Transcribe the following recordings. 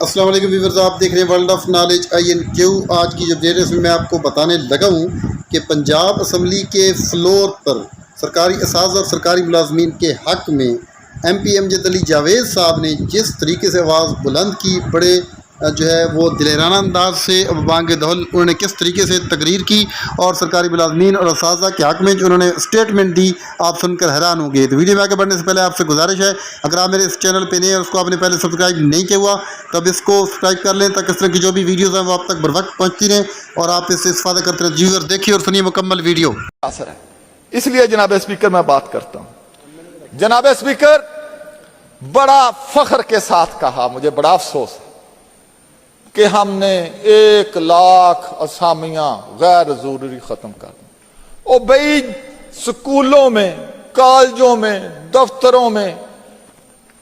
अस्सलाम वालेकुम व्यूअर्स, आप देख रहे हैं वर्ल्ड ऑफ नॉलेज INQ। आज की जो डेट है इसमें मैं आपको बताने लगा हूँ कि पंजाब असम्बली के फ्लोर पर सरकारी असाज़ और सरकारी मुलाजमीन के हक़ में MP अमजद अली जावेद साहब ने जिस तरीके से आवाज़ बुलंद की, बड़े जो है वो दिलेराना अंदाज से बांग दहल उन्होंने किस तरीके से तकरीर की और सरकारी मुलाजमीन और असाज़ा के हक़ में जो उन्होंने स्टेटमेंट दी, आप सुनकर हैरान होंगे। तो वीडियो में आगे बढ़ने से पहले आपसे गुजारिश है, अगर आप मेरे इस चैनल पे नए हैं और उसको आपने पहले सब्सक्राइब नहीं किया हुआ तो अब इसको सब्सक्राइब कर लें ताकि इस तरह की जो भी वीडियोज़ हैं वो आप तक बर वक्त पहुँचती रहें और आप इससे इस्तेफादा करते रहें। व्यूअर देखिए और सुनिए मुकम्मल वीडियो। इसलिए जनाब स्पीकर मैं बात करता हूं। जनाब स्पीकर, बड़ा फख्र के साथ कहा, मुझे बड़ा अफसोस है कि हमने 1 लाख असामियां गैर जरूरी खत्म कर दी। ओ भाई, स्कूलों में, कॉलेजों में, दफ्तरों में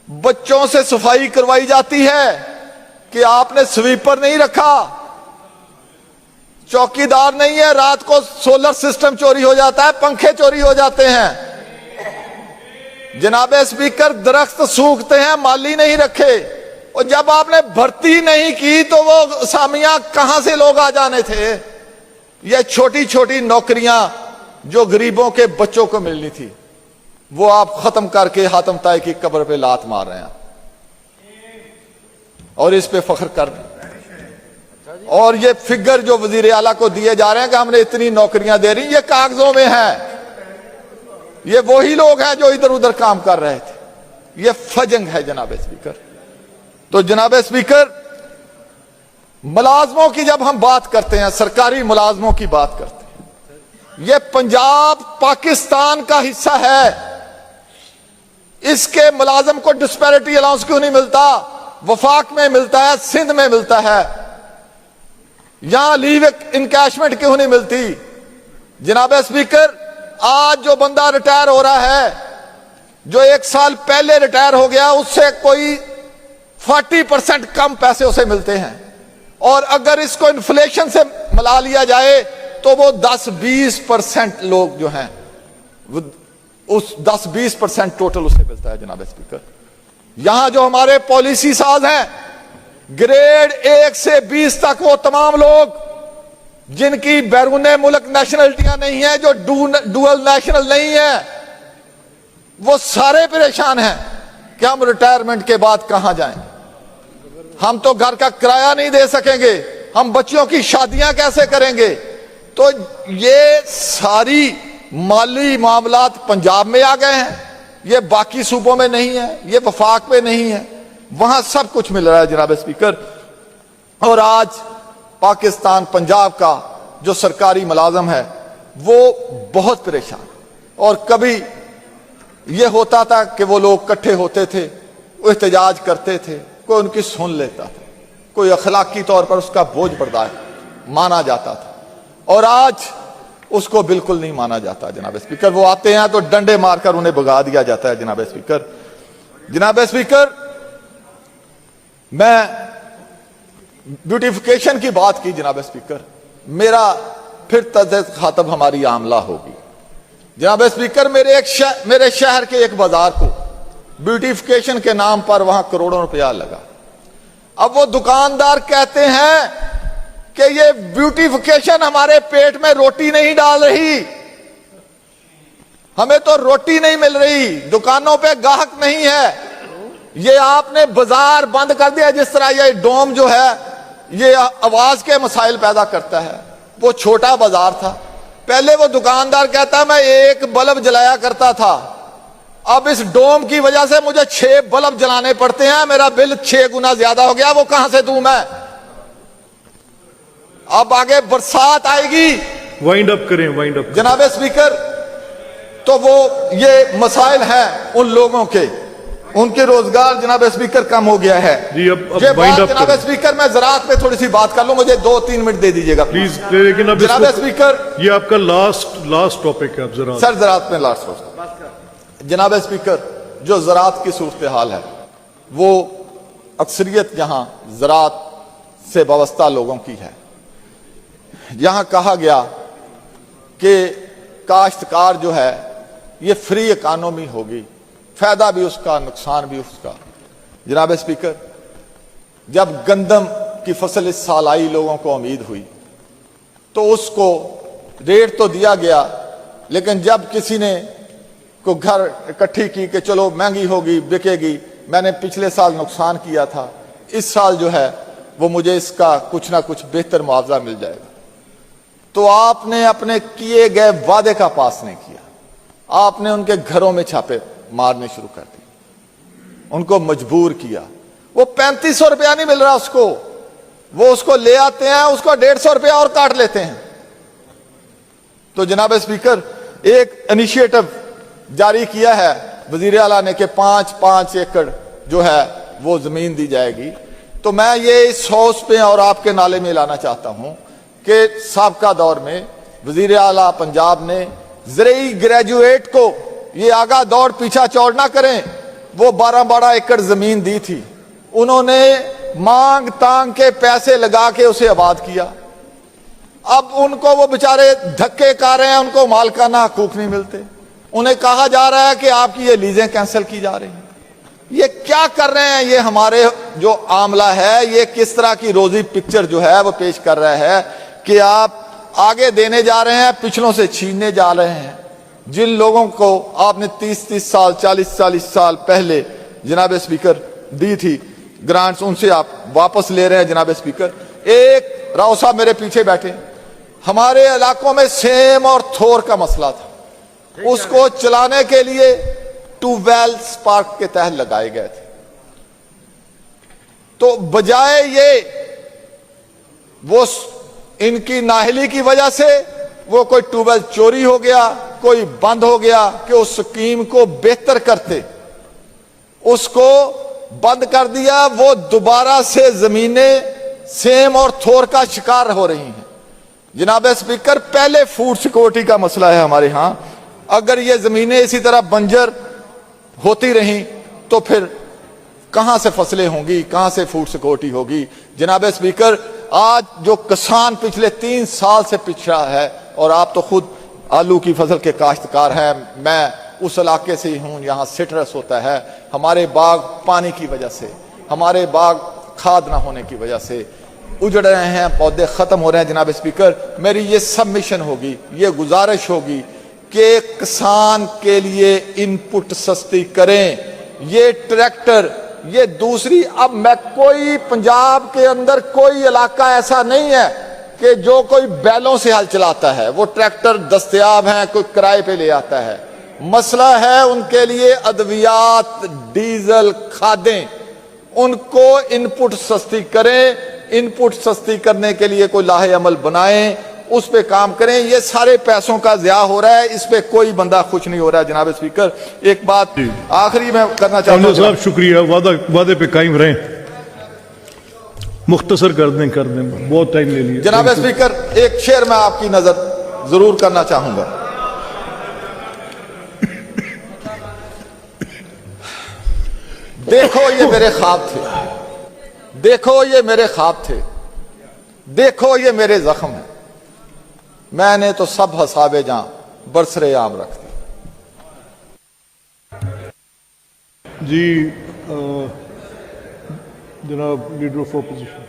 बच्चों से सफाई करवाई जाती है कि आपने स्वीपर नहीं रखा, चौकीदार नहीं है, रात को सोलर सिस्टम चोरी हो जाता है, पंखे चोरी हो जाते हैं। जनाब स्पीकर, दरख्त सूखते हैं, माली नहीं रखे। और जब आपने भर्ती नहीं की तो वो असामियां कहां से लोग आ जाने थे। ये छोटी छोटी नौकरियां जो गरीबों के बच्चों को मिलनी थी वो आप खत्म करके हातम ताई की कब्र पे लात मार रहे हैं और इस पे फख्र कर रहे। और ये फिगर जो वजीर आला को दिए जा रहे हैं कि हमने इतनी नौकरियां दे रही, ये कागजों में है। ये वही लोग हैं जो इधर उधर काम कर रहे थे। ये फजंग है जनाब स्पीकर। तो जनाब स्पीकर, मुलाजमों की जब हम बात करते हैं, सरकारी मुलाजमों की बात करते हैं, ये पंजाब पाकिस्तान का हिस्सा है। इसके मुलाजम को डिस्पैरिटी अलाउंस क्यों नहीं मिलता? वफाक में मिलता है, सिंध में मिलता है। यहां लीव इनकैशमेंट क्यों नहीं मिलती? जनाब स्पीकर, आज जो बंदा रिटायर हो रहा है, जो 1 साल पहले रिटायर हो गया, उससे कोई 40% कम पैसे उसे मिलते हैं। और अगर इसको इन्फ्लेशन से मिला लिया जाए तो वो 10-20% लोग जो हैं, उस 10-20% टोटल उसे मिलता है। जनाब स्पीकर, यहां जो हमारे पॉलिसी साज हैं, ग्रेड 1 से 20 तक, वो तमाम लोग जिनकी बैरूने मुल्क नेशनलिटियां नहीं है, जो डुअल नेशनल नहीं है, वो सारे परेशान हैं कि हम रिटायरमेंट के बाद कहां जाएं। हम तो घर का किराया नहीं दे सकेंगे, हम बच्चियों की शादियां कैसे करेंगे? तो ये सारी माली मामलात पंजाब में आ गए हैं। ये बाकी सूबों में नहीं है, ये वफाक में नहीं है, वहां सब कुछ मिल रहा है जनाब स्पीकर। और आज पाकिस्तान, पंजाब का जो सरकारी मुलाजम है वो बहुत परेशान। और कभी ये होता था कि वो लोग इकट्ठे होते थे, वो एहतजाज करते थे, कोई उनकी सुन लेता था, कोई अखलाकी तौर पर उसका बोझ बर्दाश्त माना जाता था। और आज उसको बिल्कुल नहीं माना जाता जनाब स्पीकर। वो आते हैं तो डंडे मारकर उन्हें भगा दिया जाता है जनाब स्पीकर। जनाब स्पीकर, मैं ब्यूटिफिकेशन की बात की जनाब स्पीकर, मेरा फिर तज़्ज़ियत खातब हमारी आमला होगी। जनाब स्पीकर, मेरे शहर के एक बाजार को ब्यूटिफिकेशन के नाम पर वहां करोड़ों रुपया लगा। अब वो दुकानदार कहते हैं कि ये ब्यूटिफिकेशन हमारे पेट में रोटी नहीं डाल रही, हमें तो रोटी नहीं मिल रही, दुकानों पे गाहक नहीं है, ये आपने बाजार बंद कर दिया। जिस तरह ये डोम जो है ये आवाज के मसाइल पैदा करता है। वो छोटा बाजार था, पहले वो दुकानदार कहता मैं 1 बल्ब जलाया करता था, अब इस डोम की वजह से मुझे 6 बल्ब जलाने पड़ते हैं, मेरा बिल 6 गुना ज्यादा हो गया, वो कहां से दूं मैं? अब आगे बरसात आएगी, वाइंड अप करें, वाइंड अप जनाब स्पीकर। तो वो ये मसाइल हैं उन लोगों के, उनके रोजगार जनाब स्पीकर कम हो गया है जी। अब जनाब स्पीकर, मैं ज़राअत पे थोड़ी सी बात कर लूं, मुझे 2-3 मिनट दे दीजिएगा प्लीज। लेकिन अब जनाब स्पीकर, ये आपका लास्ट टॉपिक है। अब जरा सर ज़राअत में लास्ट टॉपिक। जनाब स्पीकर, जो ज़राअत की सूरत हाल है वो अक्सरियत यहां ज़राअत से वाबस्ता लोगों की है। यहां कहा गया कि काश्तकार जो है ये फ्री इकानमी होगी, फायदा भी उसका, नुकसान भी उसका। जनाब स्पीकर, जब गंदम की फसल इस साल आई, लोगों को उम्मीद हुई, तो उसको रेट तो दिया गया, लेकिन जब किसी ने को घर इकट्ठी की कि चलो महंगी होगी, बिकेगी, मैंने पिछले साल नुकसान किया था, इस साल जो है वो मुझे इसका कुछ ना कुछ बेहतर मुआवजा मिल जाएगा, तो आपने अपने किए गए वादे का पास नहीं किया। आपने उनके घरों में छापे मारने शुरू कर दिए, उनको मजबूर किया। वो 3500 रुपया नहीं मिल रहा उसको, वो उसको ले आते हैं, उसको 150 रुपया और काट लेते हैं। तो जनाब स्पीकर, एक इनिशिएटिव जारी किया है वजीर आला ने कि 5-5 एकड़ जो है वो जमीन दी जाएगी। तो मैं ये इस हाउस पे और आपके नाले में लाना चाहता हूं कि साबका दौर में वजीर आला पंजाब ने ज़रई ग्रेजुएट को ये आगा दौड़ पीछा चौड़ ना करें, वो 12-12 एकड़ जमीन दी थी, उन्होंने मांग तांग के पैसे लगा के उसे आबाद किया। अब उनको वो बेचारे धक्के खा रहे हैं, उनको मालकाना हकूक नहीं मिलते, उन्हें कहा जा रहा है कि आपकी ये लीजें कैंसिल की जा रही हैं। ये क्या कर रहे हैं? ये हमारे जो आमला है, ये किस तरह की रोजी पिक्चर जो है वो पेश कर रहा है कि आप आगे देने जा रहे हैं, पिछलों से छीनने जा रहे हैं। जिन लोगों को आपने 30-30 साल, 40-40 साल पहले जनाब स्पीकर दी थी ग्रांट्स, उनसे आप वापस ले रहे हैं। जनाब स्पीकर, एक राव साहब मेरे पीछे बैठे, हमारे इलाकों में सेम और थोर का मसला था, उसको चलाने के लिए ट्यूबवेल स्पार्क के तहत लगाए गए थे। तो बजाय ये वो इनकी नाहली की वजह से वो कोई ट्यूबवेल चोरी हो गया, कोई बंद हो गया, कि उस स्कीम को बेहतर करते उसको बंद कर दिया। वो दोबारा से जमीनें सेम और थोर का शिकार हो रही हैं। जनाब स्पीकर, पहले फूड सिक्योरिटी का मसला है हमारे यहां। अगर ये जमीनें इसी तरह बंजर होती रहीं तो फिर कहां से फसलें होंगी, कहां से फूड सिक्योरिटी होगी? जनाब स्पीकर, आज जो किसान पिछले 3 साल से पिछड़ा है, और आप तो खुद आलू की फसल के काश्तकार हैं, मैं उस इलाके से ही हूं, यहां सिट्रस होता है, हमारे बाग पानी की वजह से, हमारे बाग खाद ना होने की वजह से उजड़ रहे हैं, पौधे खत्म हो रहे हैं। जनाब स्पीकर, मेरी ये सबमिशन होगी, ये गुजारिश होगी कि किसान के लिए इनपुट सस्ती करें। ये ट्रैक्टर, ये दूसरी, अब मैं कोई पंजाब के अंदर कोई इलाका ऐसा नहीं है कि जो कोई बैलों से हल चलाता है, वो ट्रैक्टर दस्तयाब हैं, कोई किराए पे ले आता है। मसला है उनके लिए अद्वियात, डीजल, खादें, उनको इनपुट सस्ती करें। इनपुट सस्ती करने के लिए कोई लाहे अमल बनाएं, उस पे काम करें। ये सारे पैसों का ज़िया हो रहा है, इस पे कोई बंदा खुश नहीं हो रहा है। जनाब स्पीकर, एक बात आखिरी में करना चाहता हूं साहब, शुक्रिया, वादे पे कायम रहें, मुख्तसर कर दें, बहुत टाइम ले लिया। जनाब स्पीकर, एक शेर मैं आपकी नजर जरूर करना चाहूंगा। देखो ये मेरे ख्वाब थे, देखो ये मेरे ख्वाब थे, देखो ये मेरे जख्म है, मैंने तो सब हसाबे जहां बरसरे आम रख दी। जी जनाब लीडर ऑफ अपोजिशन।